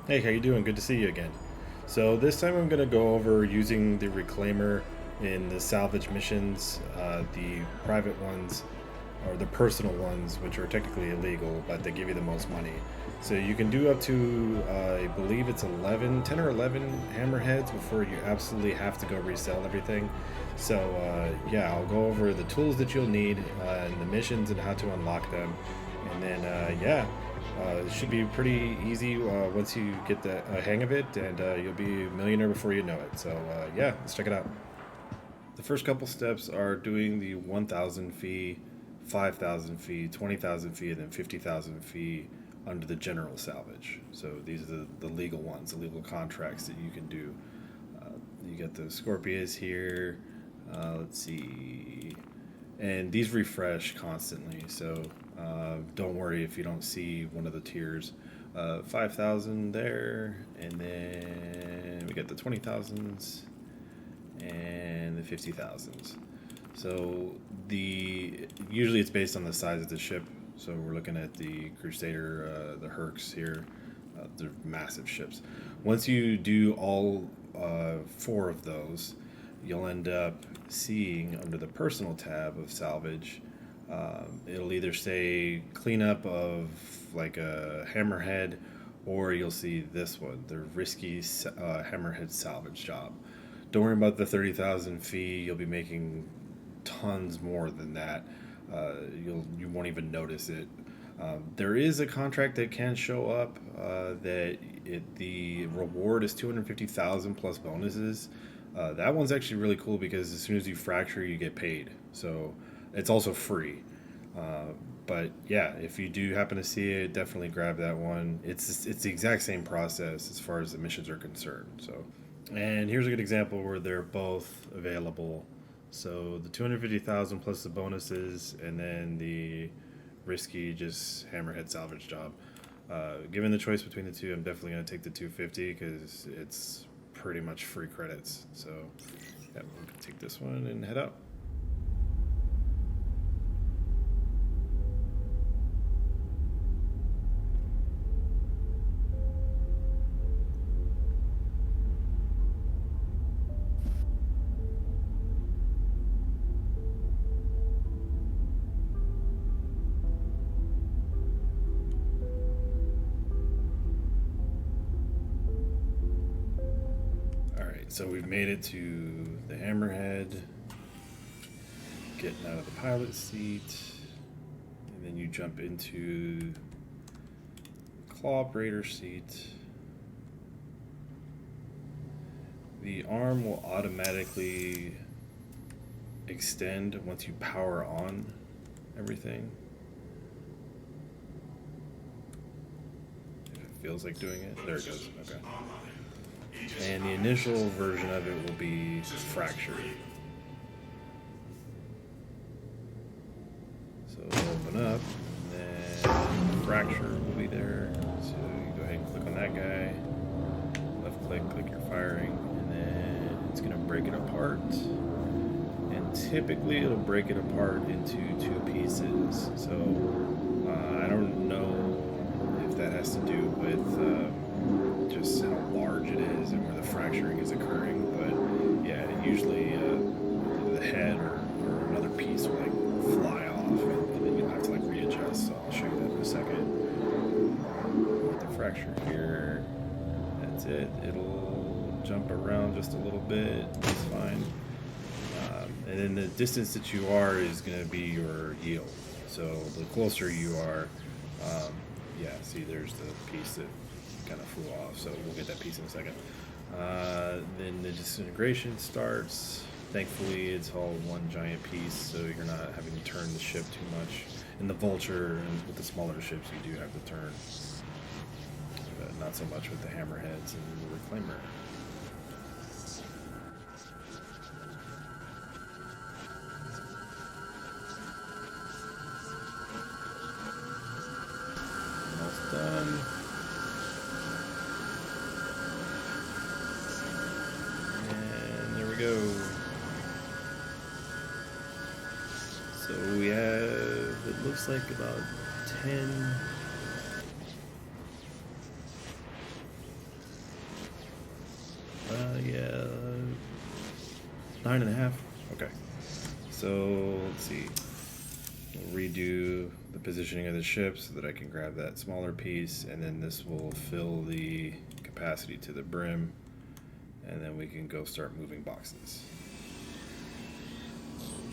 Hey, how you doing? Good to see you again. So this time I'm going to go over using the reclaimer in the salvage missions, the private ones or the personal ones, which are technically illegal, but they give you the most money. So you can do up to, I believe it's 11, 10 or 11 hammerheads before you absolutely have to go resell everything. So yeah, I'll go over the tools that you'll need and the missions and how to unlock them. And then yeah, it should be pretty easy once you get the hang of it, and you'll be a millionaire before you know it. So yeah, let's check it out. The first couple steps are doing the 1,000 fee, 5,000 fee, 20,000 fee, and then 50,000 fee under the general salvage. So these are the legal ones, the legal contracts that you can do. Uh, you got the Scorpius here. Let's see. And these refresh constantly, so don't worry if you don't see one of the tiers. 5,000 there, and then we got the 20,000s and the 50,000s. So the usually it's based on the size of the ship. So we're looking at the Crusader, the Hercs here. They're massive ships. Once you do all four of those, you'll end up seeing under the personal tab of salvage, it'll either say cleanup of like a hammerhead, or you'll see this one, the risky hammerhead salvage job. Don't worry about the 30,000 fee. You'll be making tons more than that. You won't even notice it. There is a contract that can show up that the reward is 250,000 plus bonuses. That one's actually really cool because as soon as you fracture, you get paid. So it's also free. Uh, but yeah, if you do happen to see it, definitely grab that one. It's the exact same process as far as the missions are concerned. So, and here's a good example where they're both available. So the 250,000 plus the bonuses, and then the risky just hammerhead salvage job. Given the choice between the two, I'm definitely going to take the 250 because it's pretty much free credits. So yeah, we'll take this one and head out. All right, so we've made it to the hammerhead, getting out of the pilot seat, and then you jump into claw operator seat. The arm will automatically extend once you power on everything. If it feels like doing it. There it goes. Okay. And the initial version of it will be fractured. So it'll open up, and then fracture will be there. So you go ahead and click on that guy. Left click your firing, and then it's gonna break it apart. And typically it'll break it apart into two pieces. So I don't know if that has to do with just how large it is and where the fracturing is occurring, but yeah, usually the head or another piece will like fly off, and then you'll have to like readjust. So I'll show you that in a second. With the fracture here, that's it. It'll jump around just a little bit. It's fine. And then the distance that you are is going to be your yield. So the closer you are, yeah, see there's the piece that kind of flew off. So we'll get that piece in a second. Then the disintegration starts. Thankfully, it's all one giant piece, so you're not having to turn the ship too much. In the Vulture and with the smaller ships, you do have to turn, but not so much with the hammerheads and the reclaimer. Almost done. And there we go. So we have, it looks like about 10 9.5. Okay. So let's see. We'll redo the positioning of the ship so that I can grab that smaller piece, and then this will fill the capacity to the brim, and then we can go start moving boxes.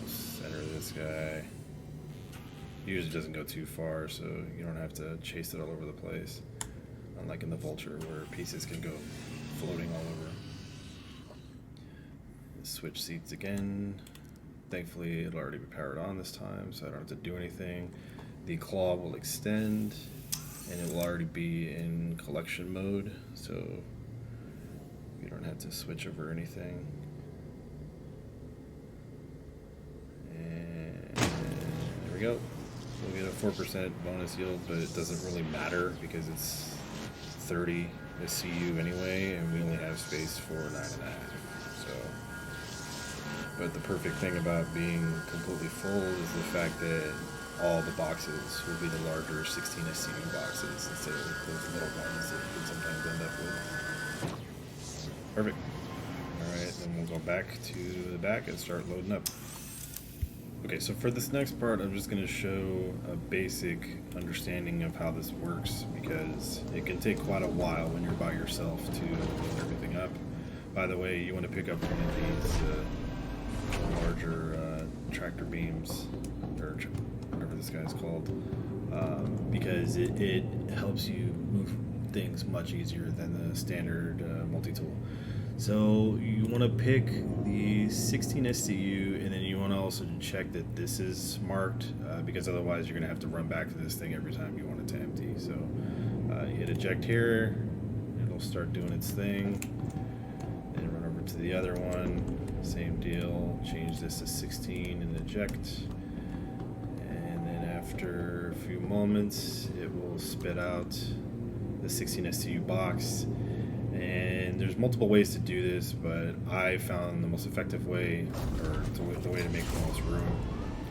Center this guy. Usually doesn't go too far, so you don't have to chase it all over the place. Unlike in the Vulture, where pieces can go floating all over. Switch seats again. Thankfully, it'll already be powered on this time, so I don't have to do anything. The claw will extend, and it will already be in collection mode, so you don't have to switch over anything. And there we go. We'll get a 4% bonus yield, but it doesn't really matter because it's 30 SCU anyway, and we only have space for 9.5. So, but the perfect thing about being completely full is the fact that all the boxes will be the larger 16 SCU boxes instead of those little ones that you can sometimes end up with. Perfect. Alright, then we'll go back to the back and start loading up. Okay, so for this next part, I'm just going to show a basic understanding of how this works, because it can take quite a while when you're by yourself to load everything up. By the way, you want to pick up one of these larger tractor beams, or whatever this guy's called, because it helps you move things much easier than the standard multi-tool. So you want to pick the 16 SCU, and then you want to also check that this is marked, because otherwise you're going to have to run back to this thing every time you want it to empty. So you hit eject here, it'll start doing its thing, then run over to the other one, same deal, change this to 16 and eject, and then after a few moments it will spit out the 16 SCU box. And there's multiple ways to do this, but I found the most effective way, or the way to make the most room,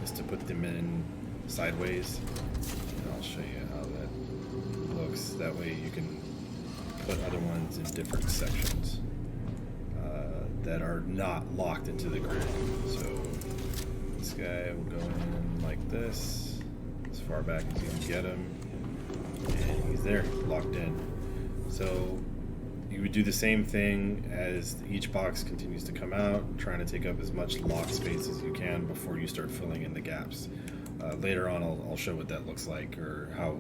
is to put them in sideways. And I'll show you how that looks. That way you can put other ones in different sections that are not locked into the grid. So this guy will go in like this, as far back as you can get him, and he's there, locked in. So you would do the same thing as each box continues to come out, trying to take up as much lock space as you can before you start filling in the gaps. Later on I'll show what that looks like, or how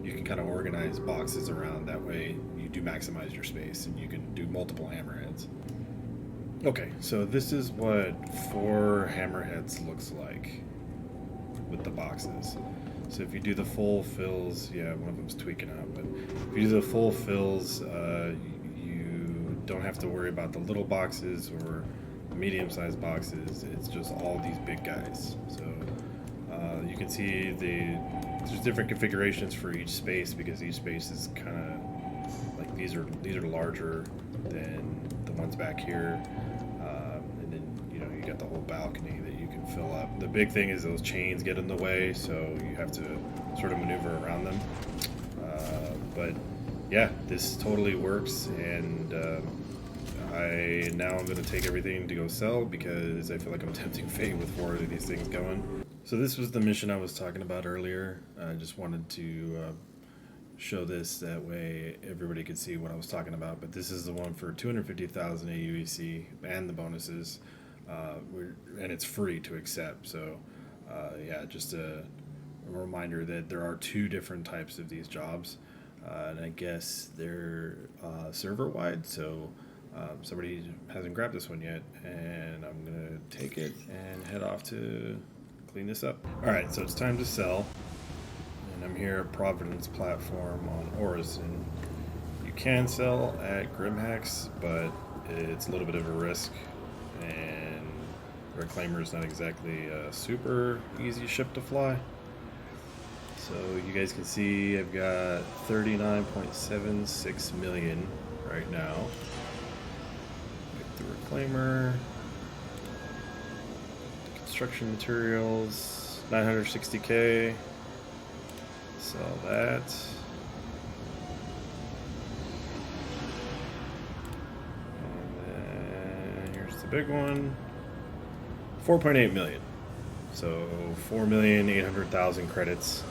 you can kind of organize boxes around. That way you do maximize your space and you can do multiple hammerheads. Okay, so this is what 4 hammerheads looks like with the boxes. So if you do the full fills, yeah, one of them's tweaking out, but if you do the full fills, you don't have to worry about the little boxes or the medium-sized boxes. It's just all these big guys. So you can see there's different configurations for each space, because each space is kind of like these are larger than the ones back here, and then you got the whole balcony that you can fill up. The big thing is those chains get in the way, so you have to sort of maneuver around them. But yeah, this totally works, and I'm going to take everything to go sell, because I feel like I'm tempting fate with 4 of these things going. So this was the mission I was talking about earlier. I just wanted to show this, that way everybody could see what I was talking about. But this is the one for 250,000 AUEC and the bonuses, and it's free to accept. So yeah, just a reminder that there are 2 different types of these jobs, and I guess they're server-wide, so somebody hasn't grabbed this one yet, and I'm gonna take it and head off to clean this up. Alright, so it's time to sell, and I'm here at Providence platform on Orison. You can sell at Grimhacks, but it's a little bit of a risk, and Reclaimer is not exactly a super easy ship to fly. So you guys can see I've got 39.76 million right now. Pick the Reclaimer. Construction materials, 960K. Sell that. And then here's the big one. 4.8 million. So 4,800,000 credits,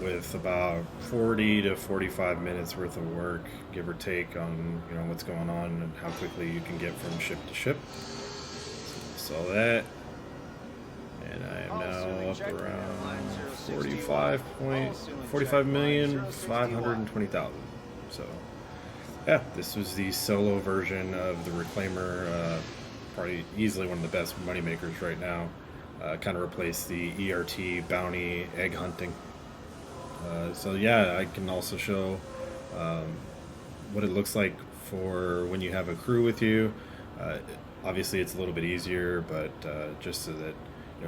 with about 40 to 45 minutes worth of work, give or take, on what's going on and how quickly you can get from ship to ship. So that, and I am now up around 45,520,000. So yeah, this was the solo version of the Reclaimer. Probably easily one of the best money makers right now. Kind of replaced the ERT bounty egg hunting. So yeah, I can also show what it looks like for when you have a crew with you. Obviously it's a little bit easier, but just so that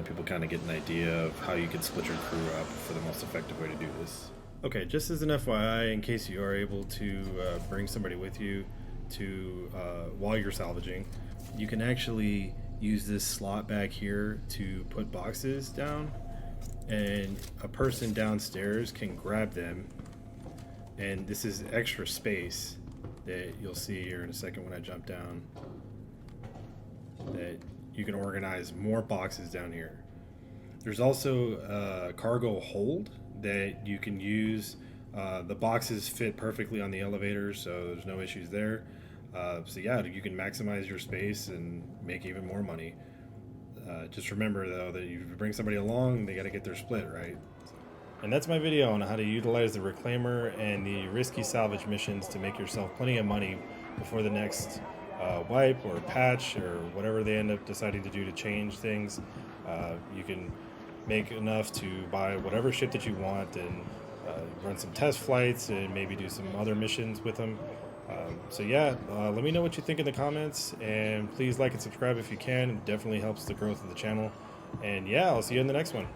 people kind of get an idea of how you can split your crew up for the most effective way to do this. Okay, just as an FYI, in case you are able to bring somebody with you to while you're salvaging, you can actually use this slot back here to put boxes down, and a person downstairs can grab them, and this is extra space that you'll see here in a second when I jump down, that you can organize more boxes down here. There's also a cargo hold that you can use. The boxes fit perfectly on the elevator, so there's no issues there. So yeah, you can maximize your space and make even more money. Just remember though that if you bring somebody along, they got to get their split, right? And that's my video on how to utilize the Reclaimer and the risky salvage missions to make yourself plenty of money before the next wipe or patch or whatever they end up deciding to do to change things. You can make enough to buy whatever ship that you want and run some test flights and maybe do some other missions with them. So yeah, let me know what you think in the comments, and please like and subscribe if you can. It definitely helps the growth of the channel. And yeah, I'll see you in the next one.